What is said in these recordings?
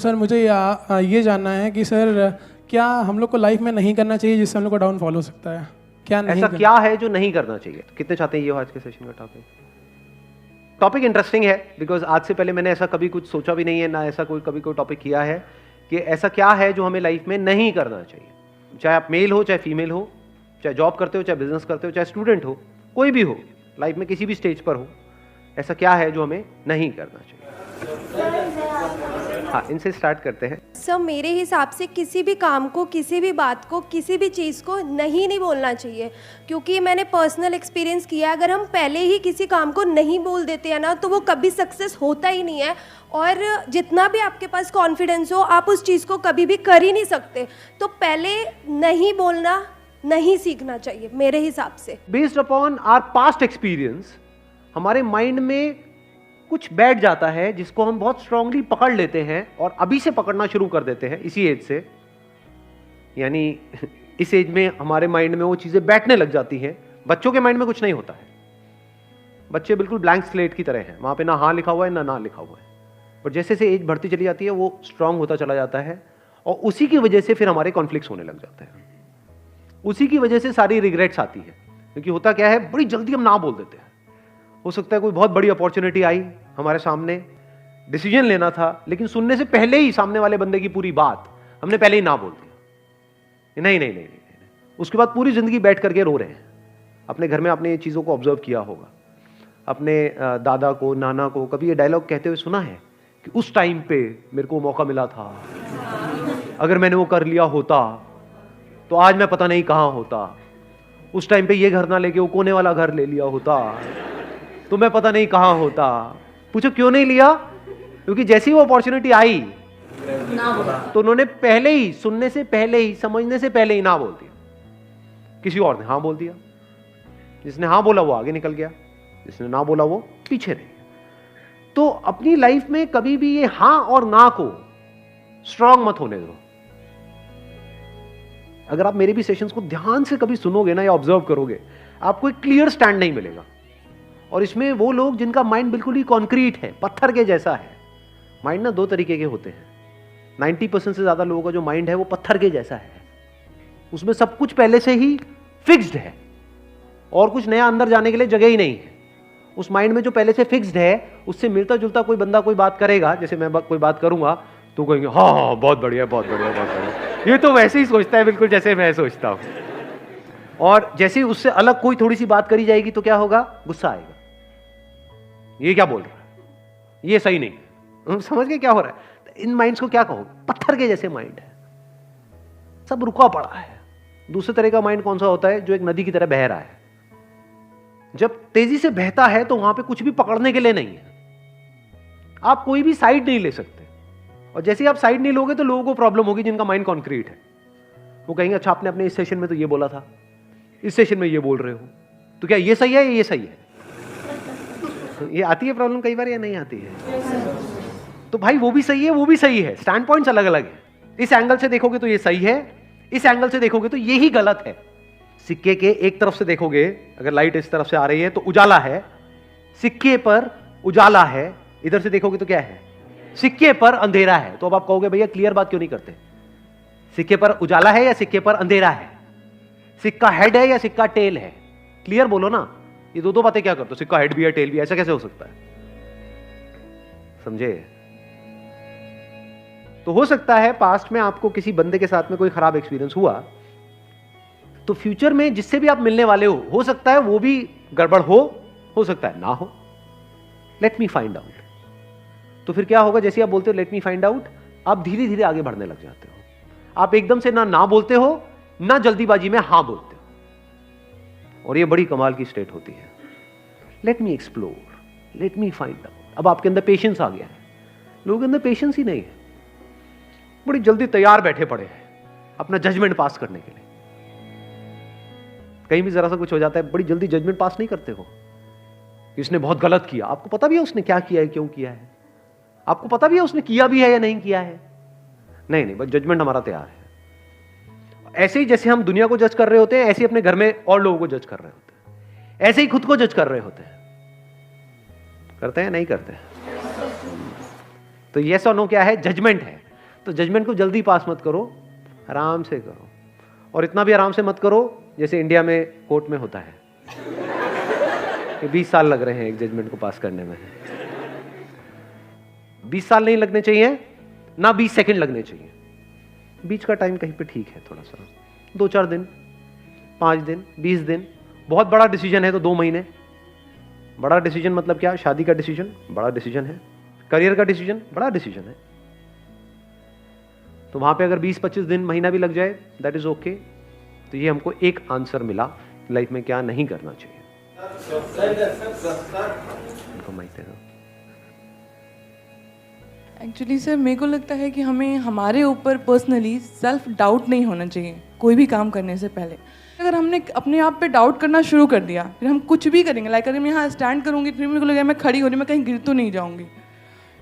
Sir मुझे ये जानना है कि सर क्या हम लोग को लाइफ में नहीं करना चाहिए जिससे हम लोग को डाउनफॉल हो सकता है? क्या नहीं ऐसा क्या है जो नहीं करना चाहिए? तो कितने चाहते हैं ये हो आज के सेशन का टॉपिक इंटरेस्टिंग है, बिकॉज आज से पहले मैंने ऐसा कभी कुछ सोचा भी नहीं है, ना ऐसा कभी कोई टॉपिक किया है कि ऐसा क्या है जो हमें लाइफ में नहीं करना चाहिए। चाहे आप मेल हो, चाहे फीमेल हो, चाहे जॉब करते हो, चाहे बिजनेस करते हो, चाहे स्टूडेंट हो, कोई भी हो, लाइफ में किसी भी स्टेज पर हो, ऐसा क्या है जो हमें नहीं करना चाहिए? हाँ, इनसे स्टार्ट करते हैं। सर मेरे हिसाब से किसी भी काम को, किसी भी बात को, किसी भी चीज़ को नहीं बोलना चाहिए, क्योंकि मैंने पर्सनल एक्सपीरियंस किया है, अगर हम पहले ही किसी काम को नहीं बोल देते हैं ना तो वो कभी सक्सेस होता ही नहीं है, और जितना भी आपके पास कॉन्फिडेंस हो आप उस चीज़ को कभी भी कर ही नहीं सकते। तो पहले नहीं बोलना नहीं सीखना चाहिए मेरे हिसाब से। Based upon our past experience हमारे माइंड में कुछ बैठ जाता है जिसको हम बहुत स्ट्रांगली पकड़ लेते हैं और अभी से पकड़ना शुरू कर देते हैं इसी एज से, यानी इस एज में हमारे माइंड में वो चीजें बैठने लग जाती हैं। बच्चों के माइंड में कुछ नहीं होता है, बच्चे बिल्कुल ब्लैंक स्लेट की तरह हैं, वहां पे ना हाँ लिखा हुआ है ना लिखा हुआ है, पर जैसे जैसे एज बढ़ती चली जाती है वो स्ट्रांग होता चला जाता है और उसी की वजह से फिर हमारे कॉन्फ्लिक्ट्स होने लग जाते हैं, उसी की वजह से सारी रिग्रेट्स आती है। क्योंकि होता क्या है, बड़ी जल्दी हम ना बोल देते हैं। हो सकता है कोई बहुत बड़ी अपॉर्चुनिटी आई हमारे सामने, डिसीजन लेना था, लेकिन सुनने से पहले ही सामने वाले बंदे की पूरी बात हमने पहले ही ना बोल दिया। नहीं। उसके बाद पूरी जिंदगी बैठ करके रो रहे हैं। अपने घर में आपने ये चीज़ों को ऑब्जर्व किया होगा, अपने दादा को, नाना को कभी ये डायलॉग कहते हुए सुना है कि उस टाइम पे मेरे को मौका मिला था, अगर मैंने वो कर लिया होता तो आज मैं पता नहीं कहां होता, उस टाइम पे ये घर ना लेके वो कोने वाला घर ले लिया होता तो मैं पता नहीं कहां होता। पूछो क्यों नहीं लिया? क्योंकि जैसी वो अपॉर्चुनिटी आई तो उन्होंने पहले ही, सुनने से पहले ही, समझने से पहले ही ना बोल दिया। किसी और ने हाँ बोल दिया, जिसने हाँ बोला वो आगे निकल गया, जिसने ना बोला वो पीछे रह गया। तो अपनी लाइफ में कभी भी ये हाँ और ना को स्ट्रांग मत होने दो। अगर आप मेरे भी सेशंस को ध्यान से कभी सुनोगे ना या ऑब्जर्व करोगे, आपको एक क्लियर स्टैंड नहीं मिलेगा। और इसमें वो लोग जिनका माइंड बिल्कुल ही कॉन्क्रीट है, पत्थर के जैसा है। माइंड ना दो तरीके के होते हैं। 90% से ज्यादा लोगों का जो माइंड है वो पत्थर के जैसा है, उसमें सब कुछ पहले से ही फिक्स्ड है और कुछ नया अंदर जाने के लिए जगह ही नहीं है। उस माइंड में जो पहले से फिक्स्ड है उससे मिलता जुलता कोई बंदा कोई बात करेगा, जैसे मैं कोई बात करूंगा तो कहेंगे हाँ बहुत बढ़िया बहुत बढ़िया बहुत बढ़िया, ये तो वैसे ही सोचता है बिल्कुल जैसे मैं सोचता हूं। और जैसे ही उससे अलग कोई थोड़ी सी बात करी जाएगी तो क्या होगा, गुस्सा आएगा, ये क्या बोल रहा है, ये सही नहीं। समझ गए क्या हो रहा है? इन माइंड्स को क्या कहो, पत्थर के जैसे माइंड है, सब रुका पड़ा है। दूसरे तरह का माइंड कौन सा होता है, जो एक नदी की तरह बह रहा है। जब तेजी से बहता है तो वहां पे कुछ भी पकड़ने के लिए नहीं है, आप कोई भी साइड नहीं ले सकते। और जैसे ही आप साइड नहीं लोगे तो लोगों को प्रॉब्लम होगी जिनका माइंड कॉन्क्रीट है। वो कहेंगे अच्छा आपने अपने इस सेशन में तो ये बोला था, इस सेशन में ये बोल रहे हो, तो क्या ये सही है या ये सही है? ये आती है प्रॉब्लम कई बार या नहीं आती है? तो भाई वो भी सही है, वो भी सही है, स्टैंड पॉइंट्स अलग अलग है। इस एंगल से देखोगे तो ये सही है, इस एंगल से देखोगे तो यही गलत है। सिक्के के एक तरफ से देखोगे, अगर लाइट इस तरफ से आ रही है तो उजाला है, सिक्के पर उजाला है, इधर से देखोगे तो क्या है, सिक्के पर अंधेरा है। तो अब आप कहोगे भैया क्लियर बात क्यों नहीं करते, सिक्के पर उजाला है या सिक्के पर अंधेरा है, सिक्का हेड है या सिक्का टेल है, क्लियर बोलो ना। ये दो बातें क्या करते हो, सिक्का हेड भी है टेल भी, ऐसा कैसे हो सकता है? समझे? तो हो सकता है पास्ट में आपको किसी बंदे के साथ में कोई खराब एक्सपीरियंस हुआ, तो फ्यूचर में जिससे भी आप मिलने वाले हो सकता है वो भी गड़बड़ हो सकता है ना हो। Let me find out. तो फिर क्या होगा, जैसे आप बोलते हो लेट मी फाइंड आउट, आप धीरे धीरे आगे बढ़ने लग जाते हो। आप एकदम से ना बोलते हो, ना जल्दीबाजी में हां बोलते हो, और ये बड़ी कमाल की स्टेट होती है। Let me explore, let me find out. अब आपके अंदर पेशेंस आ गया है। लोगों के अंदर पेशेंस ही नहीं है, बड़ी जल्दी तैयार बैठे पड़े हैं अपना जजमेंट पास करने के लिए। कहीं भी जरा सा कुछ हो जाता है, बड़ी जल्दी जजमेंट पास नहीं करते हो कि उसने बहुत गलत किया। आपको पता भी है उसने क्या किया है, क्यों किया है, आपको पता भी है उसने किया भी है या नहीं किया है। नहीं, बस जजमेंट हमारा तैयार है। ऐसे ही जैसे हम दुनिया को जज कर रहे होते हैं, ऐसे ही अपने घर में और लोगों को जज कर रहे होते हैं, ऐसे ही खुद को जज कर रहे होते हैं। करते हैं नहीं करते? तो यस और नो क्या है, जजमेंट है। तो जजमेंट को जल्दी पास मत करो, आराम से करो, और इतना भी आराम से मत करो जैसे इंडिया में कोर्ट में होता है कि 20 साल लग रहे हैं एक जजमेंट को पास करने में। 20 साल नहीं लगने चाहिए, ना 20 सेकंड लगने चाहिए, बीच का टाइम कहीं पे ठीक है, थोड़ा सा 2-4 दिन, 5 दिन, 20 दिन। बहुत बड़ा डिसीजन है तो 2 महीने। बड़ा डिसीजन मतलब क्या? शादी का डिसीजन बड़ा डिसीजन है, करियर का डिसीजन बड़ा डिसीजन है, तो वहां पे अगर 20-25 दिन, महीना भी लग जाए, दैट इज ओके। तो ये हमको एक आंसर मिला लाइफ में क्या नहीं करना चाहिए। एक्चुअली सर मेरे को लगता है कि हमें हमारे ऊपर पर्सनली सेल्फ डाउट नहीं होना चाहिए कोई भी काम करने से पहले। अगर हमने अपने आप पे डाउट करना शुरू कर दिया, फिर हम कुछ भी करेंगे, लाइक अगर मैं यहाँ स्टैंड करूँगी फिर मेरे को लगेगा मैं खड़ी हो रही, मैं कहीं गिर तो नहीं जाऊँगी।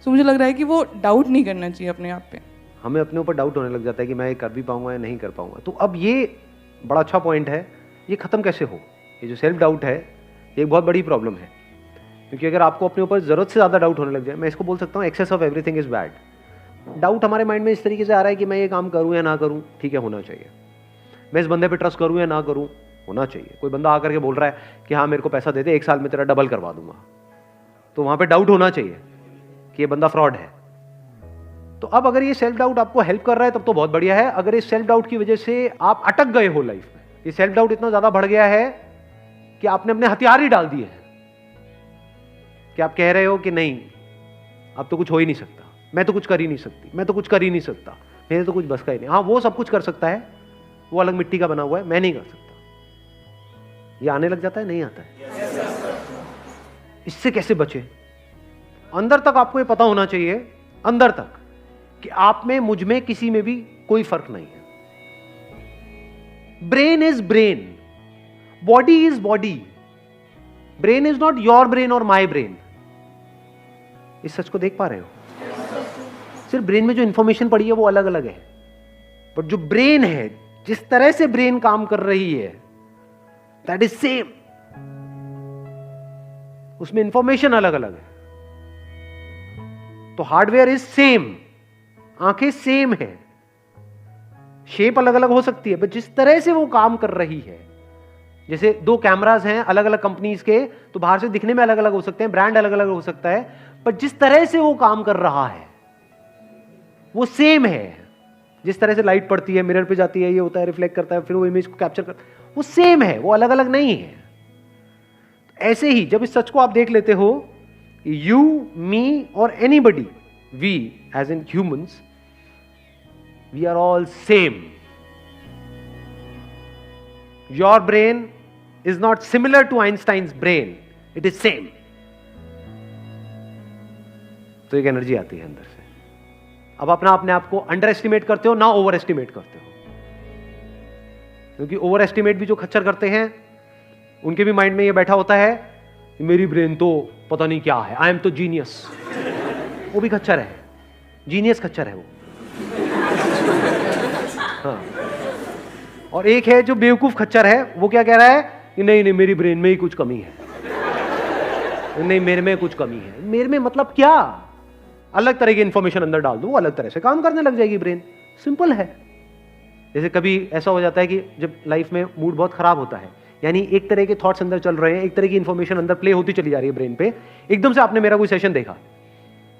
सो मुझे लग रहा है कि वो डाउट नहीं करना चाहिए अपने आप पे। हमें अपने ऊपर डाउट होने लग जाता है कि मैं ये कर भी पाऊंगा या नहीं कर पाऊंगा। तो अब ये बड़ा अच्छा पॉइंट है, ये ख़त्म कैसे हो? ये जो सेल्फ डाउट है ये एक बहुत बड़ी प्रॉब्लम है, क्योंकि अगर आपको अपने ऊपर ज़रूरत से ज़्यादा डाउट होने लग जाए, मैं इसको बोल सकता हूँ excess of everything is bad. Doubt हमारे माइंड में इस तरीके से आ रहा है कि मैं ये काम करूँ या ना करूँ, ठीक है, होना चाहिए। मैं इस बंदे पे ट्रस्ट करूँ या ना करूँ, होना चाहिए। कोई बंदा आकर के बोल रहा है कि हाँ मेरे को पैसा दे दे, 1 साल में तेरा डबल करवा दूंगा, तो वहाँ पर डाउट होना चाहिए कि ये बंदा फ्रॉड है। तो अब अगर ये सेल्फ डाउट आपको हेल्प कर रहा है तब तो बहुत बढ़िया है। अगर इस सेल्फ डाउट की वजह से आप अटक गए हो लाइफ में, ये सेल्फ डाउट इतना ज्यादा बढ़ गया है कि आपने अपने हथियार ही डाल दिए हैं, कि आप कह रहे हो कि नहीं अब तो कुछ हो ही नहीं सकता, मैं तो कुछ कर ही नहीं सकती, मैं तो कुछ कर ही नहीं सकता, मेरे तो कुछ बस का ही नहीं। हाँ वो सब कुछ कर सकता है, वो अलग मिट्टी का बना हुआ है, मैं नहीं कर सकता। ये आने लग जाता है, नहीं आता है। इससे कैसे बचे? अंदर तक आपको ये पता होना चाहिए, अंदर तक, कि आप में, मुझ में, किसी में भी कोई फर्क नहीं है। Brain is brain, body is body, brain is not your brain और माई ब्रेन। इस सच को देख पा रहे हो? सिर्फ ब्रेन में जो इंफॉर्मेशन पड़ी है वो अलग अलग है, बट जो ब्रेन है, जिस तरह से ब्रेन काम कर रही है, दैट इज सेम। उसमें इंफॉर्मेशन अलग अलग है। तो हार्डवेयर इज सेम, आंखें सेम है, शेप अलग अलग हो सकती है, बट जिस तरह से वो काम कर रही है, जैसे 2 कैमरास हैं अलग अलग कंपनीज के, तो बाहर से दिखने में अलग अलग हो सकते हैं, ब्रांड अलग अलग हो सकता है, पर जिस तरह से वो काम कर रहा है वो सेम है। जिस तरह से लाइट पड़ती है, मिरर पे जाती है, ये होता है, रिफ्लेक्ट करता है, फिर वो इमेज को कैप्चर करता है, वो सेम है, वो अलग अलग नहीं है। ऐसे ही जब इस सच को आप देख लेते हो, यू, मी और anybody, we as in humans, we are all same. Your brain is not similar to Einstein's brain, it is same. तो एक एनर्जी आती है अंदर से। अब अपने आप को अंडर एस्टिमेट करते हो ना ओवर एस्टिमेट करते हो, क्योंकि ओवर एस्टिमेट भी जो खच्चर करते हैं उनके भी माइंड में ये बैठा होता है मेरी ब्रेन तो पता नहीं क्या है, आई एम तो जीनियस। वो भी खच्चर है, जीनियस खच्चर है वो। हाँ। और एक है जो बेवकूफ खच्चर है, वो क्या कह रहा है कि नहीं नहीं मेरी ब्रेन में ही कुछ कमी है, नहीं मेरे में कुछ कमी है। मेरे में मतलब क्या? अलग तरह की इंफॉर्मेशन अंदर डाल दो, वो अलग तरह से काम करने लग जाएगी ब्रेन। सिंपल है। जैसे कभी ऐसा हो जाता है कि जब लाइफ में मूड बहुत खराब होता है, यानी एक तरह के थॉट्स अंदर चल रहे हैं, एक तरह की इंफॉर्मेशन अंदर प्ले होती चली जा रही है ब्रेन पे, एकदम से आपने मेरा कोई सेशन देखा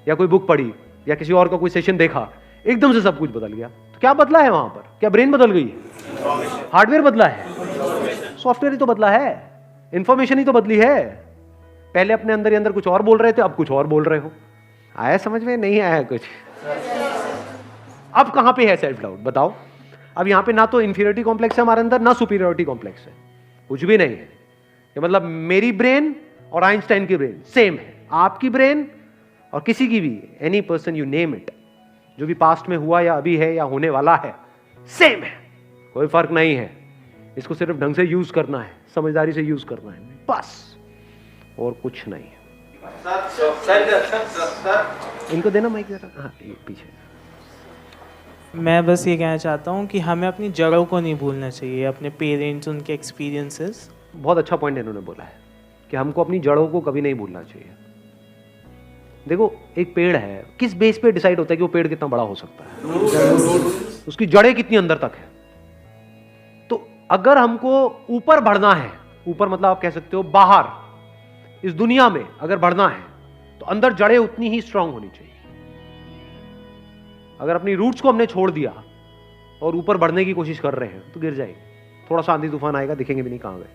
या कोई बुक पढ़ी या किसी और का कोई सेशन देखा, एकदम से सब कुछ बदल गया। तो क्या बदला है वहां पर? क्या ब्रेन बदल गई है? हार्डवेयर बदला है, सॉफ्टवेयर ही तो बदला है, इंफॉर्मेशन ही तो बदली है। पहले अपने अंदर ही अंदर कुछ और बोल रहे थे, अब कुछ और बोल रहे हो। आया समझ में? नहीं आया कुछ? अब कहां पे है सेल्फ डाउट बताओ? अब यहां पे ना तो इंफीरियरिटी कॉम्प्लेक्स है हमारे अंदर, ना सुपीरियरिटी कॉम्प्लेक्स है, कुछ भी नहीं है। ये मतलब मेरी ब्रेन और आइंस्टाइन की ब्रेन सेम है, आपकी ब्रेन और किसी की भी, any person you name it, जो भी पास्ट में हुआ या अभी है या होने वाला है, सेम है, कोई फर्क नहीं है। इसको सिर्फ ढंग से यूज करना है, समझदारी से यूज करना है, बस, और कुछ नहीं है। इनको देना माइक जरा। हाँ पीछे। मैं बस ये कहना चाहता हूँ कि हमें अपनी जड़ों को नहीं भूलना चाहिए, अपने पेरेंट्स, उनके एक्सपीरियंसेस। बहुत अच्छा पॉइंट इन्होंने बोला है कि हमको अपनी जड़ों को कभी नहीं भूलना चाहिए। देखो एक पेड़ है, किस बेस पे डिसाइड होता है कि वो पेड़ कितना बड़ा हो सकता है? उसकी जड़ें कितनी अंदर तक है। तो अगर हमको ऊपर बढ़ना है, ऊपर मतलब आप कह सकते हो बाहर इस दुनिया में अगर बढ़ना है, तो अंदर जड़ें उतनी ही स्ट्रांग होनी चाहिए। अगर अपनी रूट्स को हमने छोड़ दिया और ऊपर बढ़ने की कोशिश कर रहे हैं तो गिर जाएंगे। थोड़ा सा आंधी तूफान आएगा, दिखेंगे भी नहीं कहां गए।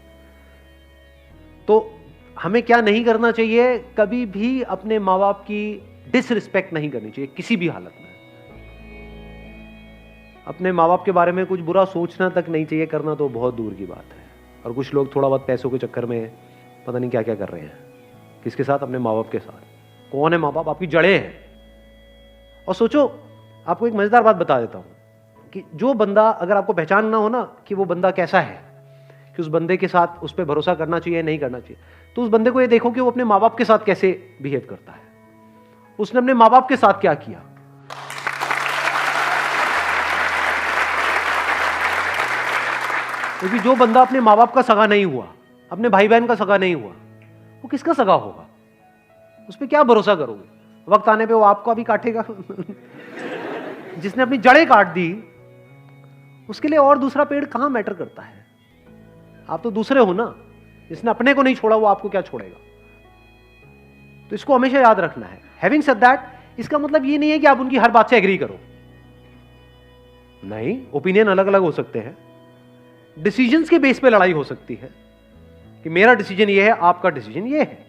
तो हमें क्या नहीं करना चाहिए? कभी भी अपने माँ बाप की डिसरिस्पेक्ट नहीं करनी चाहिए किसी भी हालत में। अपने माँ बाप के बारे में कुछ बुरा सोचना तक नहीं चाहिए, करना तो बहुत दूर की बात है। और कुछ लोग थोड़ा बहुत पैसों के चक्कर में पता नहीं क्या क्या कर रहे हैं। किसके साथ? अपने माँ बाप के साथ। कौन है माँ बाप? आपकी जड़ें हैं। और सोचो, आपको एक मजेदार बात बता देता हूं कि जो बंदा, अगर आपको पहचानना हो ना कि वो बंदा कैसा है, कि उस बंदे के साथ उस पर भरोसा करना चाहिए नहीं करना चाहिए, तो उस बंदे को ये देखो कि वो अपने माँ बाप के साथ कैसे बिहेव करता है। उसने अपने माँ बाप के साथ क्या किया। क्योंकि जो बंदा अपने माँ बाप का सगा नहीं हुआ, अपने भाई बहन का सगा नहीं हुआ, वो किसका सगा होगा? उस पर क्या भरोसा करोगे? वक्त आने पे वो आपको भी काटेगा। जिसने अपनी जड़ें काट दी, उसके लिए और दूसरा पेड़ कहां मैटर करता है? आप तो दूसरे हो ना। जिसने अपने को नहीं छोड़ा वो आपको क्या छोड़ेगा? तो इसको हमेशा याद रखना है। हैविंग सेड दैट, इसका मतलब ये नहीं है कि आप उनकी हर बात से एग्री करो। नहीं, ओपिनियन अलग अलग हो सकते हैं। डिसीजंस के बेस पे लड़ाई हो सकती है कि मेरा डिसीजन ये है, आपका डिसीजन ये है,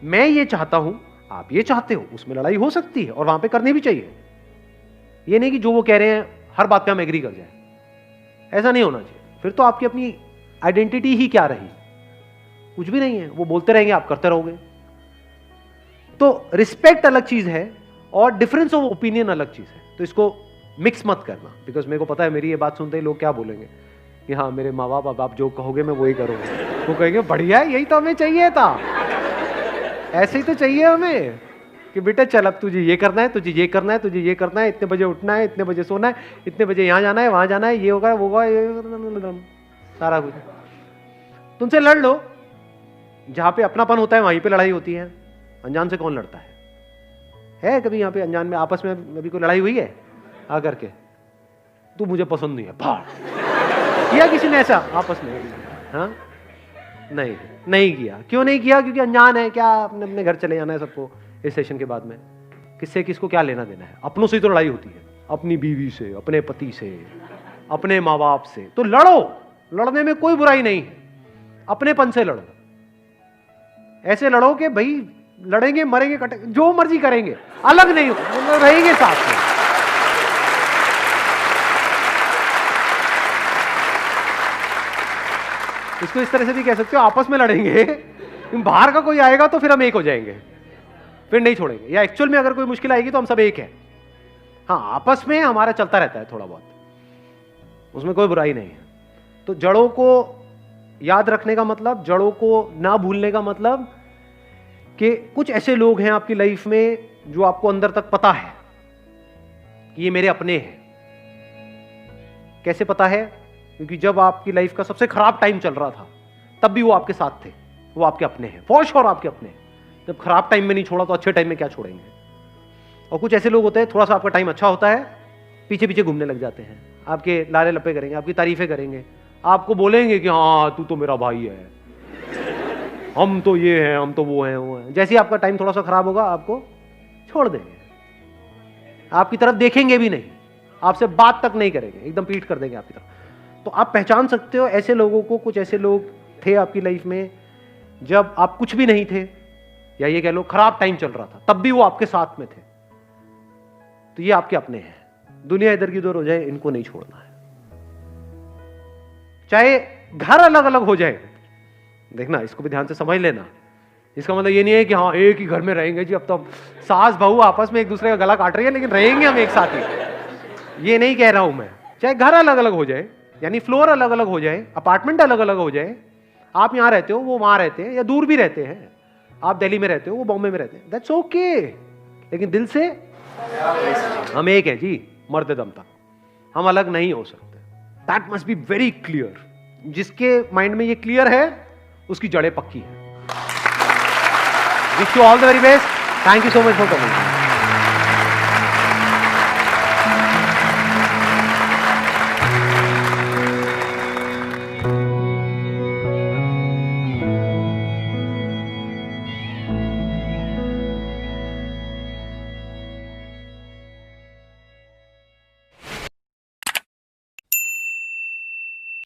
मैं ये चाहता हूं, आप ये चाहते हो। उसमें लड़ाई हो सकती है और वहां पे करनी भी चाहिए। ये नहीं कि जो वो कह रहे हैं हर बात पे हम एग्री कर जाए। ऐसा नहीं होना चाहिए। फिर तो आपकी अपनी आइडेंटिटी ही क्या रही? कुछ भी नहीं है। वो बोलते रहेंगे, आप करते रहोगे। तो रिस्पेक्ट अलग चीज है और डिफरेंस ऑफ ओपिनियन अलग चीज है। तो इसको मिक्स मत करना। बिकॉज मेरे को पता है, मेरी ये बात सुनते ही लोग क्या बोलेंगे कि हाँ, मेरे माँ बाप, अब आप जो कहोगे मैं वही करूंगा। वो कहेंगे बढ़िया है, यही तो हमें चाहिए था। ऐसे ही तो चाहिए हमें कि बेटा चल, अब तुझे ये करना है, तुझे ये करना है, तुझे ये करना है, इतने बजे उठना है, इतने बजे सोना है, इतने बजे यहाँ जाना है, वहां जाना है, ये होगा वो होगा, ये सारा कुछ। तुमसे लड़ लो। जहां पे अपनापन होता है वहीं पे लड़ाई होती है। अनजान से कौन लड़ता है कभी यहाँ पे अनजान में आपस में अभी कोई लड़ाई हुई है आकर के? तू मुझे पसंद नहीं है, भाड़। किया किसी ने ऐसा आपस में? हाँ, नहीं किया। क्यों नहीं किया? क्योंकि अनजान है। क्या अपने अपने घर चले जाना है सबको इस सेशन के बाद में? किससे किसको क्या लेना देना है? अपनों से ही तो लड़ाई होती है, अपनी बीवी से, अपने पति से, अपने माँ बाप से। तो लड़ो, लड़ने में कोई बुराई नहीं है। अपनेपन से लड़ो। ऐसे लड़ो कि भाई लड़ेंगे, मरेंगे, कटेंगे, जो मर्जी करेंगे, अलग नहीं हो, रहेंगे साथ में। इसको इस तरह से भी कह सकते हो, आपस में लड़ेंगे, बाहर का कोई आएगा तो फिर हम एक हो जाएंगे, फिर नहीं छोड़ेंगे। या एक्चुअल में अगर कोई मुश्किल आएगी तो हम सब एक है। हाँ, आपस में हमारा चलता रहता है थोड़ा बहुत, उसमें कोई बुराई नहीं है। तो जड़ों को याद रखने का मतलब, जड़ों को ना भूलने का मतलब कि कुछ ऐसे लोग हैं आपकी लाइफ में जो आपको अंदर तक पता है कि ये मेरे अपने हैं। कैसे पता है? क्योंकि जब आपकी लाइफ का सबसे खराब टाइम चल रहा था तब भी वो आपके साथ थे, वो आपके अपने हैं, फॉर श्योर आपके अपने हैं। जब खराब टाइम में नहीं छोड़ा तो अच्छे टाइम में क्या छोड़ेंगे? और कुछ ऐसे लोग होते हैं, थोड़ा सा आपका टाइम अच्छा होता है, पीछे पीछे घूमने लग जाते हैं, आपके लारे लपे करेंगे, आपकी तारीफें करेंगे, आपको बोलेंगे कि हाँ तू तो मेरा भाई है, हम तो ये हैं, हम तो वो हैं। जैसे ही आपका टाइम थोड़ा सा खराब होगा आपको छोड़ देंगे, आपकी तरफ देखेंगे भी नहीं, आपसे बात तक नहीं करेंगे, एकदम पीठ कर देंगे आपकी तरफ। तो आप पहचान सकते हो ऐसे लोगों को। कुछ ऐसे लोग थे आपकी लाइफ में जब आप कुछ भी नहीं थे, या ये कह लो खराब टाइम चल रहा था, तब भी वो आपके साथ में थे। तो ये आपके अपने हैं। दुनिया इधर की उधर हो जाए, इनको नहीं छोड़ना है। चाहे घर अलग अलग हो जाए, देखना, इसको भी ध्यान से समझ लेना। इसका मतलब ये नहीं है कि हाँ एक ही घर में रहेंगे जी, अब तो सास बहू आपस में एक दूसरे का गला काट रही है लेकिन रहेंगे हम एक साथ ही, ये नहीं कह रहा हूं मैं। चाहे घर अलग अलग हो जाए, यानी फ्लोर अलग अलग हो जाए, अपार्टमेंट अलग अलग हो जाए, आप यहां रहते हो वो वहां रहते हैं, या दूर भी रहते हैं, आप दिल्ली में रहते हो वो बॉम्बे में रहते हैं, दैट्स ओके। लेकिन दिल से हम एक है जी, मरते दम तक हम अलग नहीं हो सकते। That must be very clear. जिसके माइंड में ये क्लियर है उसकी जड़ें पक्की है। Wish you all the very best. Thank you so much for coming.